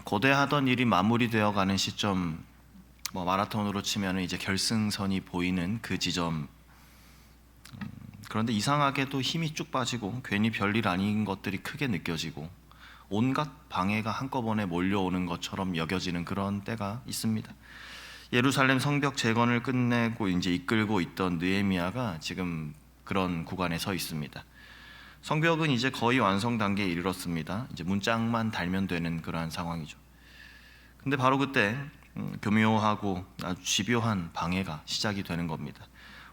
거대하던 일이 마무리되어 가는 시점, 마라톤으로 치면 이제 결승선이 보이는 그 지점. 그런데 이상하게도 힘이 쭉 빠지고 괜히 별일 아닌 것들이 크게 느껴지고 온갖 방해가 한꺼번에 몰려오는 것처럼 여겨지는 그런 때가 있습니다. 예루살렘 성벽 재건을 끝내고 이제 이끌고 있던 느헤미야가 지금 그런 구간에 서 있습니다. 성벽은 이제 거의 완성 단계에 이르렀습니다. 이제 문짝만 달면 되는 그러한 상황이죠. 근데 바로 그때 교묘하고 아주 집요한 방해가 시작이 되는 겁니다.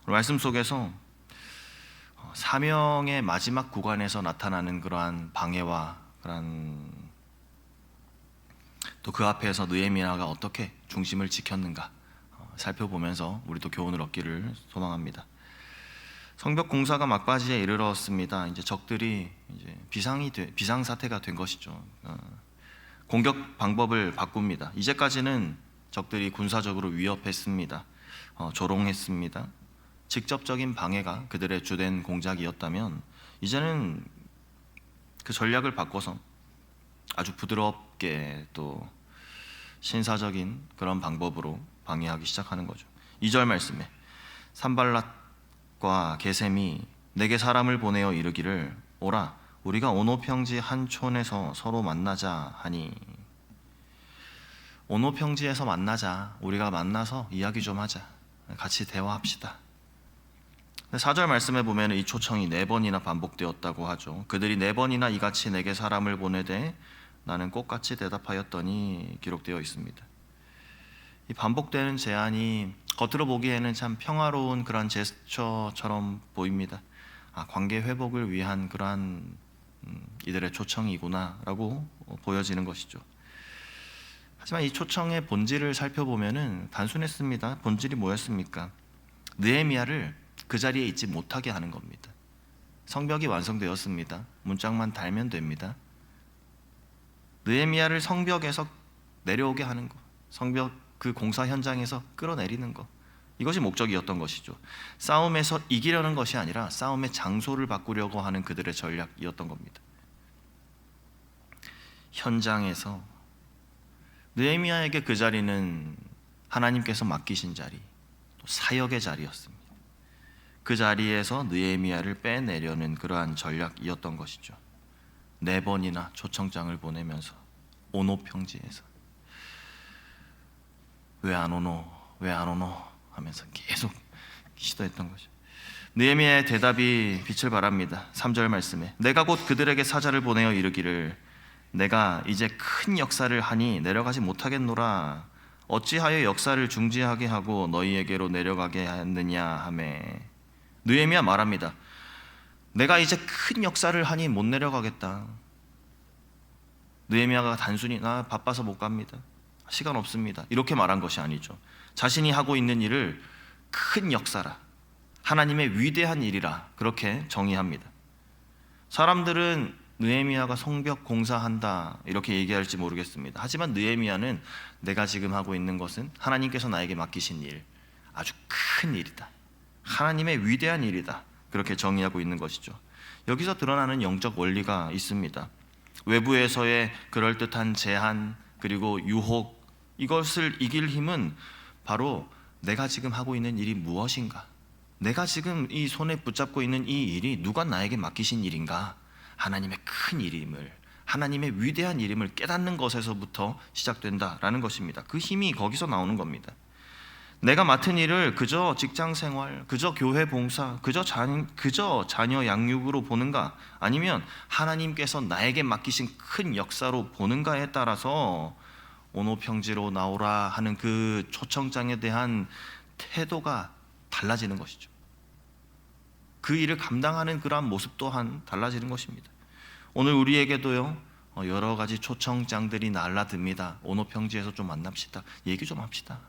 오늘 말씀 속에서 사명의 마지막 구간에서 나타나는 그러한 방해와 그러한 또 그 앞에서 느헤미야가 어떻게 중심을 지켰는가 살펴보면서 우리도 교훈을 얻기를 소망합니다. 성벽 공사가 막바지에 이르렀습니다. 이제 적들이 이제 비상 사태가 된 것이죠. 공격 방법을 바꿉니다. 이제까지는 적들이 군사적으로 위협했습니다. 조롱했습니다. 직접적인 방해가 그들의 주된 공작이었다면 이제는 그 전략을 바꿔서 아주 부드럽게 또 신사적인 그런 방법으로 방해하기 시작하는 거죠. 2절 말씀에 산발랏과 게셈이 내게 사람을 보내어 이르기를 오라 우리가 오노 평지 한 촌에서 서로 만나자 하니, 오노 평지에서 만나자, 우리가 만나서 이야기 좀 하자, 같이 대화합시다. 4절 말씀에 보면 이 초청이 4번이나 반복되었다고 하죠. 그들이 4번이나 이같이 내게 사람을 보내되 나는 꽃같이 대답하였더니 기록되어 있습니다. 이 반복되는 제안이 겉으로 보기에는 참 평화로운 그런 제스처처럼 보입니다. 관계 회복을 위한 그러한 이들의 초청이구나 라고 보여지는 것이죠. 하지만 이 초청의 본질을 살펴보면 단순했습니다. 본질이 뭐였습니까? 느헤미야를 그 자리에 있지 못하게 하는 겁니다. 성벽이 완성되었습니다. 문짝만 달면 됩니다. 느헤미야를 성벽에서 내려오게 하는 것, 성벽 그 공사 현장에서 끌어내리는 것, 이것이 목적이었던 것이죠. 싸움에서 이기려는 것이 아니라 싸움의 장소를 바꾸려고 하는 그들의 전략이었던 겁니다. 현장에서 느헤미야에게 그 자리는 하나님께서 맡기신 자리, 또 사역의 자리였습니다. 그 자리에서 느헤미야를 빼내려는 그러한 전략이었던 것이죠. 4번이나 초청장을 보내면서 오노 평지에서 왜 안 오노 하면서 계속 시도했던 거죠. 느헤미야의 대답이 빛을 발합니다. 3절 말씀에 내가 곧 그들에게 사자를 보내어 이르기를 내가 이제 큰 역사를 하니 내려가지 못하겠노라. 어찌하여 역사를 중지하게 하고 너희에게로 내려가게 하느냐 하매, 느헤미야 말합니다. 내가 이제 큰 역사를 하니 못 내려가겠다. 느헤미야가 단순히 나 바빠서 못 갑니다, 시간 없습니다, 이렇게 말한 것이 아니죠. 자신이 하고 있는 일을 큰 역사라, 하나님의 위대한 일이라 그렇게 정의합니다. 사람들은 느헤미야가 성벽 공사한다 이렇게 얘기할지 모르겠습니다. 하지만 느헤미야는 내가 지금 하고 있는 것은 하나님께서 나에게 맡기신 일, 아주 큰 일이다, 하나님의 위대한 일이다, 그렇게 정의하고 있는 것이죠. 여기서 드러나는 영적 원리가 있습니다. 외부에서의 그럴듯한 제한 그리고 유혹, 이것을 이길 힘은 바로 내가 지금 하고 있는 일이 무엇인가, 내가 지금 이 손에 붙잡고 있는 이 일이 누가 나에게 맡기신 일인가, 하나님의 큰 일임을, 하나님의 위대한 일임을 깨닫는 것에서부터 시작된다라는 것입니다. 그 힘이 거기서 나오는 겁니다. 내가 맡은 일을 그저 직장생활, 그저 교회 봉사, 그저 자녀 양육으로 보는가, 아니면 하나님께서 나에게 맡기신 큰 역사로 보는가에 따라서 오노 평지로 나오라 하는 그 초청장에 대한 태도가 달라지는 것이죠. 그 일을 감당하는 그러한 모습 또한 달라지는 것입니다. 오늘 우리에게도요, 여러 가지 초청장들이 날라듭니다. 오노 평지에서 좀 만납시다, 얘기 좀 합시다,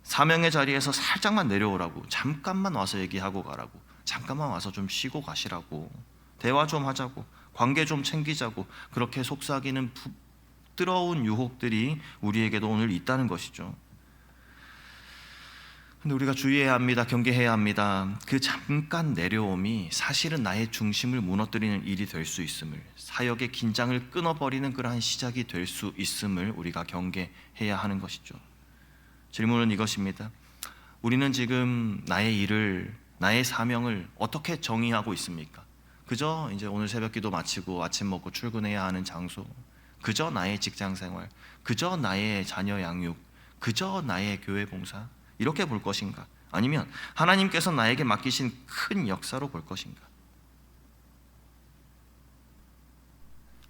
사명의 자리에서 살짝만 내려오라고, 잠깐만 와서 얘기하고 가라고, 잠깐만 와서 좀 쉬고 가시라고, 대화 좀 하자고, 관계 좀 챙기자고, 그렇게 속삭이는 부드러운 유혹들이 우리에게도 오늘 있다는 것이죠. 근데 우리가 주의해야 합니다. 경계해야 합니다. 그 잠깐 내려옴이 사실은 나의 중심을 무너뜨리는 일이 될 수 있음을, 사역의 긴장을 끊어버리는 그러한 시작이 될 수 있음을 우리가 경계해야 하는 것이죠. 질문은 이것입니다. 우리는 지금 나의 일을, 나의 사명을 어떻게 정의하고 있습니까? 그저 이제 오늘 새벽기도 마치고 아침 먹고 출근해야 하는 장소, 그저 나의 직장 생활, 그저 나의 자녀 양육, 그저 나의 교회 봉사, 이렇게 볼 것인가? 아니면 하나님께서 나에게 맡기신 큰 역사로 볼 것인가?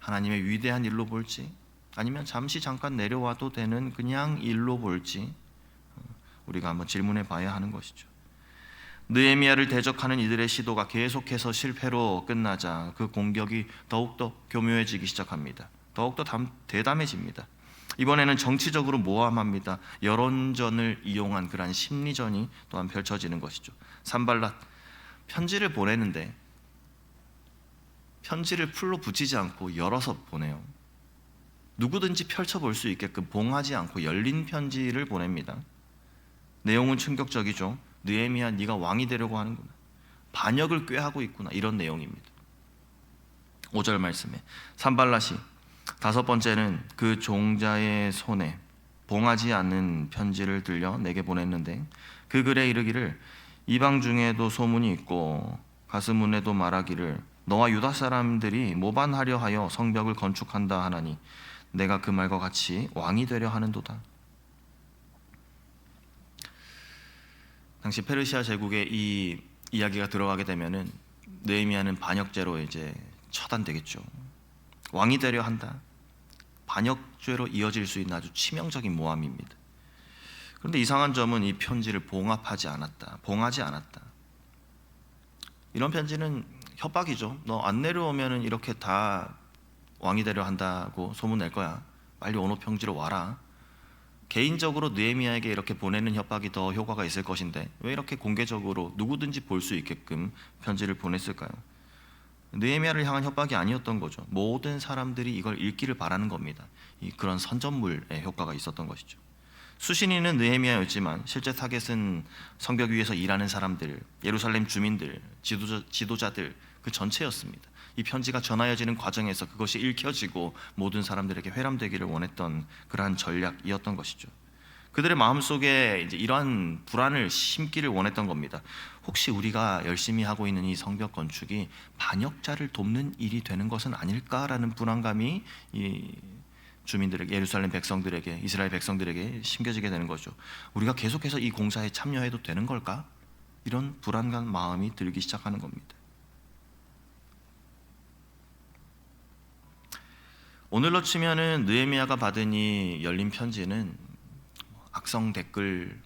하나님의 위대한 일로 볼지, 아니면 잠시 잠깐 내려와도 되는 그냥 일로 볼지, 우리가 한번 질문해 봐야 하는 것이죠. 느헤미야를 대적하는 이들의 시도가 계속해서 실패로 끝나자 그 공격이 더욱더 교묘해지기 시작합니다. 더욱더 대담해집니다. 이번에는 정치적으로 모함합니다. 여론전을 이용한 그러한 심리전이 또한 펼쳐지는 것이죠. 산발랏, 편지를 보내는데 편지를 풀로 붙이지 않고 열어서 보내요. 누구든지 펼쳐볼 수 있게끔 봉하지 않고 열린 편지를 보냅니다. 내용은 충격적이죠. 느헤미야, 네가 왕이 되려고 하는구나. 반역을 꾀하고 있구나. 이런 내용입니다. 5절 말씀에 산발랏이 다섯 번째는 그 종자의 손에 봉하지 않는 편지를 들려 내게 보냈는데 그 글에 이르기를 이방 중에도 소문이 있고 가스문에도 말하기를 너와 유다 사람들이 모반하려 하여 성벽을 건축한다 하나니 내가 그 말과 같이 왕이 되려 하는도다. 당시 페르시아 제국에 이 이야기가 들어가게 되면은 느헤미야는 반역죄로 이제 처단되겠죠. 왕이 되려 한다. 반역죄로 이어질 수 있는 아주 치명적인 모함입니다. 그런데 이상한 점은 이 편지를 봉하지 않았다. 이런 편지는 협박이죠. 너 안 내려오면은 이렇게 다 왕이 되려 한다고 소문 낼 거야. 빨리 오노 평지로 와라. 개인적으로 느헤미야에게 이렇게 보내는 협박이 더 효과가 있을 것인데 왜 이렇게 공개적으로 누구든지 볼 수 있게끔 편지를 보냈을까요? 느헤미야를 향한 협박이 아니었던 거죠. 모든 사람들이 이걸 읽기를 바라는 겁니다. 그런 선전물의 효과가 있었던 것이죠. 수신인은 느헤미야였지만 실제 타겟은 성벽 위에서 일하는 사람들, 예루살렘 주민들, 지도자들 그 전체였습니다. 이 편지가 전하여지는 과정에서 그것이 읽혀지고 모든 사람들에게 회람되기를 원했던 그러한 전략이었던 것이죠. 그들의 마음속에 이제 이러한 불안을 심기를 원했던 겁니다. 혹시 우리가 열심히 하고 있는 이 성벽 건축이 반역자를 돕는 일이 되는 것은 아닐까라는 불안감이 이 주민들에게, 예루살렘 백성들에게, 이스라엘 백성들에게 심겨지게 되는 거죠. 우리가 계속해서 이 공사에 참여해도 되는 걸까? 이런 불안한 마음이 들기 시작하는 겁니다. 오늘로 치면은 느헤미야가 받은 이 열린 편지는 악성 댓글,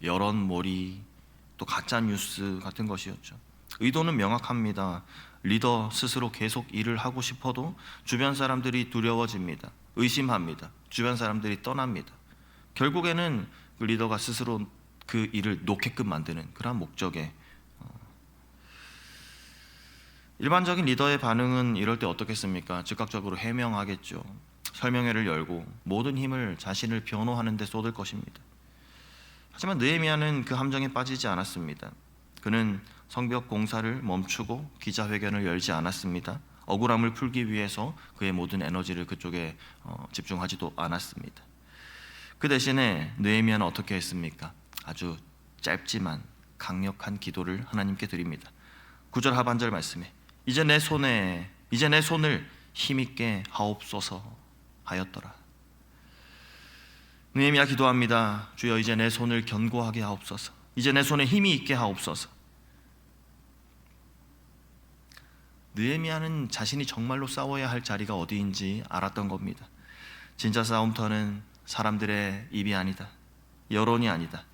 여론몰이, 또 가짜 뉴스 같은 것이었죠. 의도는 명확합니다. 리더 스스로 계속 일을 하고 싶어도 주변 사람들이 두려워집니다. 의심합니다. 주변 사람들이 떠납니다. 결국에는 그 리더가 스스로 그 일을 놓게끔 만드는 그런 목적에 일반적인 리더의 반응은 이럴 때 어떻겠습니까? 즉각적으로 해명하겠죠. 설명회를 열고 모든 힘을 자신을 변호하는 데 쏟을 것입니다. 하지만 느헤미야는 그 함정에 빠지지 않았습니다. 그는 성벽 공사를 멈추고 기자회견을 열지 않았습니다. 억울함을 풀기 위해서 그의 모든 에너지를 그쪽에 집중하지도 않았습니다. 그 대신에 느헤미야는 어떻게 했습니까? 아주 짧지만 강력한 기도를 하나님께 드립니다. 9절 하반절 말씀에 이제 내 손을 힘있게 하옵소서 하였더라. 느헤미야 기도합니다. 주여 이제 내 손을 견고하게 하옵소서. 이제 내 손에 힘이 있게 하옵소서. 느헤미야는 자신이 정말로 싸워야 할 자리가 어디인지 알았던 겁니다. 진짜 싸움터는 사람들의 입이 아니다. 여론이 아니다.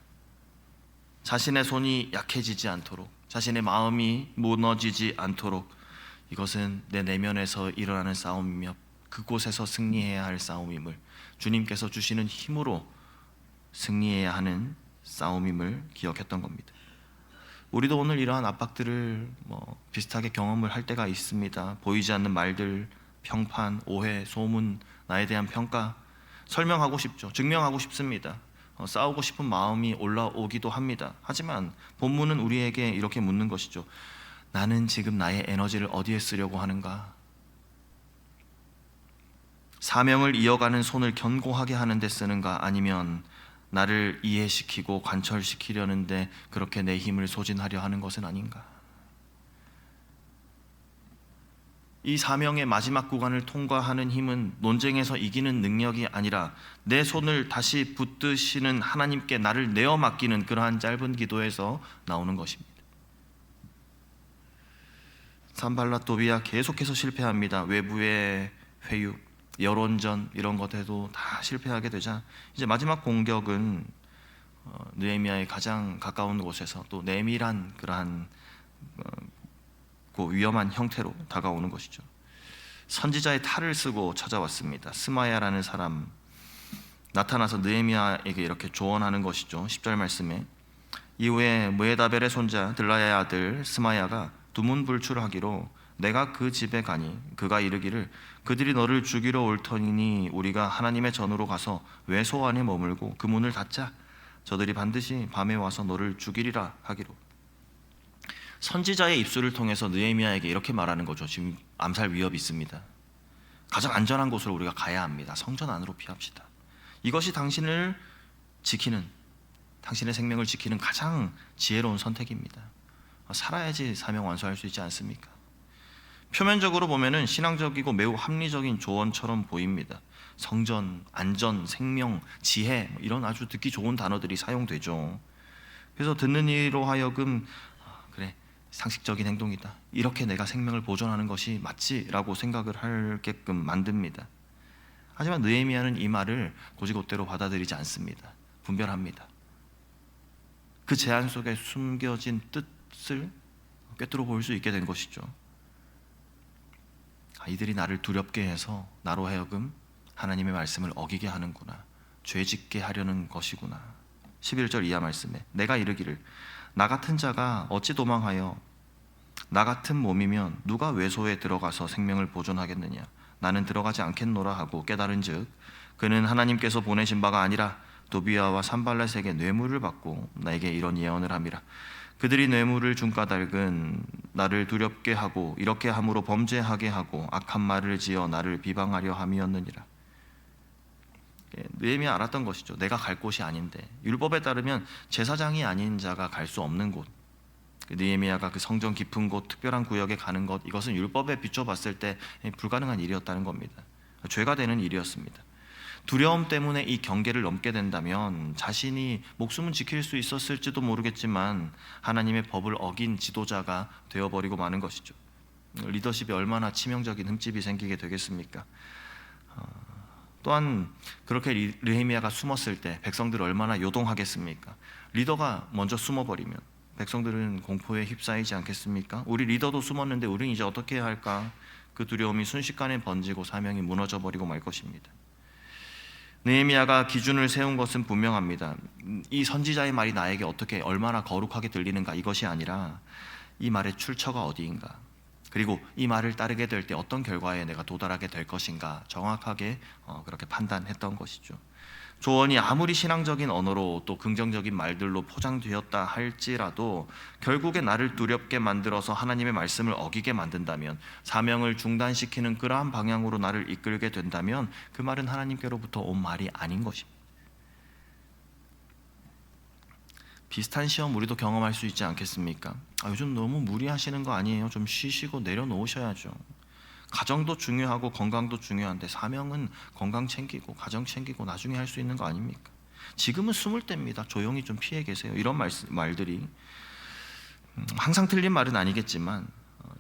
자신의 손이 약해지지 않도록, 자신의 마음이 무너지지 않도록 이것은 내 내면에서 일어나는 싸움이며 그곳에서 승리해야 할 싸움임을, 주님께서 주시는 힘으로 승리해야 하는 싸움임을 기억했던 겁니다. 우리도 오늘 이러한 압박들을 비슷하게 경험을 할 때가 있습니다. 보이지 않는 말들, 평판, 오해, 소문, 나에 대한 평가 설명하고 싶죠. 증명하고 싶습니다. 싸우고 싶은 마음이 올라오기도 합니다. 하지만 본문은 우리에게 이렇게 묻는 것이죠. 나는 지금 나의 에너지를 어디에 쓰려고 하는가? 사명을 이어가는 손을 견고하게 하는 데 쓰는가? 아니면 나를 이해시키고 관철시키려는데 그렇게 내 힘을 소진하려 하는 것은 아닌가? 이 사명의 마지막 구간을 통과하는 힘은 논쟁에서 이기는 능력이 아니라 내 손을 다시 붙드시는 하나님께 나를 내어 맡기는 그러한 짧은 기도에서 나오는 것입니다. 산발랏 도비아 계속해서 실패합니다. 외부의 회유, 여론전 이런 것에도 다 실패하게 되자 이제 마지막 공격은 느헤미야의 가장 가까운 곳에서 또 내밀한 그러한 그 위험한 형태로 다가오는 것이죠. 선지자의 탈을 쓰고 찾아왔습니다. 스마야라는 사람 나타나서 느헤미야에게 이렇게 조언하는 것이죠. 10절 말씀에 이후에 무에다벨의 손자 들라야의 아들 스마야가 두문불출하기로 내가 그 집에 가니 그가 이르기를 그들이 너를 죽이러 올 터이니 우리가 하나님의 전으로 가서 외소 안에 머물고 그 문을 닫자. 저들이 반드시 밤에 와서 너를 죽이리라 하기로. 선지자의 입술을 통해서 느헤미야에게 이렇게 말하는 거죠. 지금 암살 위협이 있습니다. 가장 안전한 곳으로 우리가 가야 합니다. 성전 안으로 피합시다. 이것이 당신을 지키는, 당신의 생명을 지키는 가장 지혜로운 선택입니다. 살아야지 사명 완수할 수 있지 않습니까? 표면적으로 보면은 신앙적이고 매우 합리적인 조언처럼 보입니다. 성전, 안전, 생명, 지혜 이런 아주 듣기 좋은 단어들이 사용되죠. 그래서 듣는 이로 하여금 그래 상식적인 행동이다. 이렇게 내가 생명을 보존하는 것이 맞지라고 생각을 하게끔 만듭니다. 하지만 느헤미야는 이 말을 곧이곧대로 받아들이지 않습니다. 분별합니다. 그 제안 속에 숨겨진 뜻을 꿰뚫어 볼 수 있게 된 것이죠. 이들이 나를 두렵게 해서 나로 하여금 하나님의 말씀을 어기게 하는구나. 죄짓게 하려는 것이구나. 11절 이하 말씀에 내가 이르기를 나 같은 자가 어찌 도망하여 나 같은 몸이면 누가 외소에 들어가서 생명을 보존하겠느냐. 나는 들어가지 않겠노라 하고 깨달은즉 그는 하나님께서 보내신 바가 아니라 도비아와 산발랏에게 뇌물을 받고 나에게 이런 예언을 함이라. 그들이 뇌물을 준 까닭은 나를 두렵게 하고 이렇게 함으로 범죄하게 하고 악한 말을 지어 나를 비방하려 함이었느니라. 느헤미야 알았던 것이죠. 내가 갈 곳이 아닌데 율법에 따르면 제사장이 아닌 자가 갈 수 없는 곳. 느헤미야가 그 성전 깊은 곳 특별한 구역에 가는 것, 이것은 율법에 비춰봤을 때 불가능한 일이었다는 겁니다. 죄가 되는 일이었습니다. 두려움 때문에 이 경계를 넘게 된다면 자신이 목숨은 지킬 수 있었을지도 모르겠지만 하나님의 법을 어긴 지도자가 되어버리고 마는 것이죠. 리더십이 얼마나 치명적인 흠집이 생기게 되겠습니까? 또한 그렇게 느헤미야가 숨었을 때 백성들 얼마나 요동하겠습니까? 리더가 먼저 숨어버리면 백성들은 공포에 휩싸이지 않겠습니까? 우리 리더도 숨었는데 우리는 이제 어떻게 해야 할까? 그 두려움이 순식간에 번지고 사명이 무너져 버리고 말 것입니다. 느헤미야가 기준을 세운 것은 분명합니다. 이 선지자의 말이 나에게 어떻게 얼마나 거룩하게 들리는가 이것이 아니라 이 말의 출처가 어디인가, 그리고 이 말을 따르게 될 때 어떤 결과에 내가 도달하게 될 것인가 정확하게 그렇게 판단했던 것이죠. 조언이 아무리 신앙적인 언어로 또 긍정적인 말들로 포장되었다 할지라도 결국에 나를 두렵게 만들어서 하나님의 말씀을 어기게 만든다면, 사명을 중단시키는 그러한 방향으로 나를 이끌게 된다면 그 말은 하나님께로부터 온 말이 아닌 것입니다. 비슷한 시험 우리도 경험할 수 있지 않겠습니까? 요즘 너무 무리하시는 거 아니에요? 좀 쉬시고 내려놓으셔야죠. 가정도 중요하고 건강도 중요한데 사명은 건강 챙기고 가정 챙기고 나중에 할 수 있는 거 아닙니까? 지금은 숨을 때입니다. 조용히 좀 피해 계세요. 이런 말들이 항상 틀린 말은 아니겠지만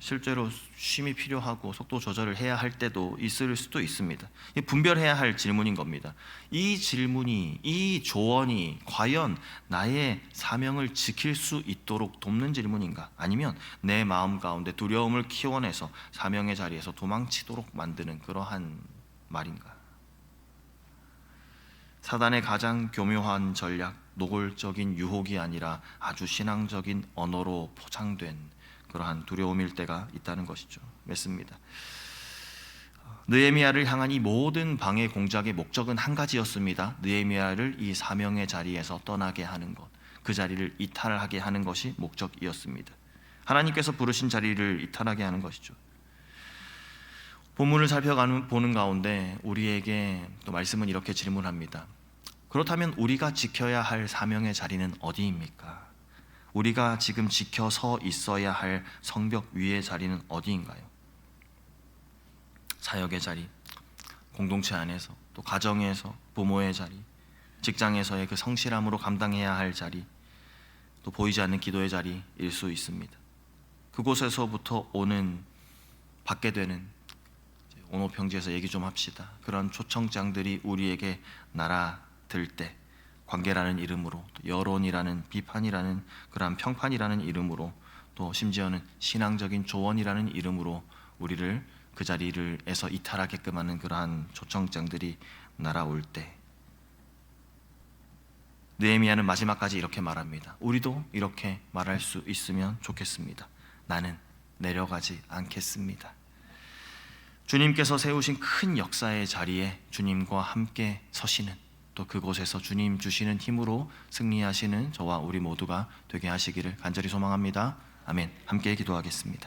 실제로 쉼이 필요하고 속도 조절을 해야 할 때도 있을 수도 있습니다. 분별해야 할 질문인 겁니다. 이 질문이, 이 조언이 과연 나의 사명을 지킬 수 있도록 돕는 질문인가? 아니면 내 마음 가운데 두려움을 키워내서 사명의 자리에서 도망치도록 만드는 그러한 말인가? 사단의 가장 교묘한 전략, 노골적인 유혹이 아니라 아주 신앙적인 언어로 포장된 그러한 두려움일 때가 있다는 것이죠. 맞습니다. 느헤미야를 향한 이 모든 방해 공작의 목적은 한 가지였습니다. 느헤미야를 이 사명의 자리에서 떠나게 하는 것, 그 자리를 이탈하게 하는 것이 목적이었습니다. 하나님께서 부르신 자리를 이탈하게 하는 것이죠. 본문을 살펴보는 가운데 우리에게 또 말씀은 이렇게 질문합니다. 그렇다면 우리가 지켜야 할 사명의 자리는 어디입니까? 우리가 지금 지켜서 있어야 할 성벽 위의 자리는 어디인가요? 사역의 자리, 공동체 안에서, 또 가정에서 부모의 자리, 직장에서의 그 성실함으로 감당해야 할 자리, 또 보이지 않는 기도의 자리일 수 있습니다. 그곳에서부터 받게 되는, 오늘 평지에서 얘기 좀 합시다, 그런 초청장들이 우리에게 날아들 때 관계라는 이름으로, 또 여론이라는, 비판이라는, 그러한 평판이라는 이름으로, 또 심지어는 신앙적인 조언이라는 이름으로 우리를 그 자리에서 이탈하게끔 하는 그러한 초청장들이 날아올 때, 느헤미야는 마지막까지 이렇게 말합니다. 우리도 이렇게 말할 수 있으면 좋겠습니다. 나는 내려가지 않겠습니다. 주님께서 세우신 큰 역사의 자리에 주님과 함께 서시는, 또 그곳에서 주님 주시는 힘으로 승리하시는 저와 우리 모두가 되게 하시기를 간절히 소망합니다. 아멘. 함께 기도하겠습니다.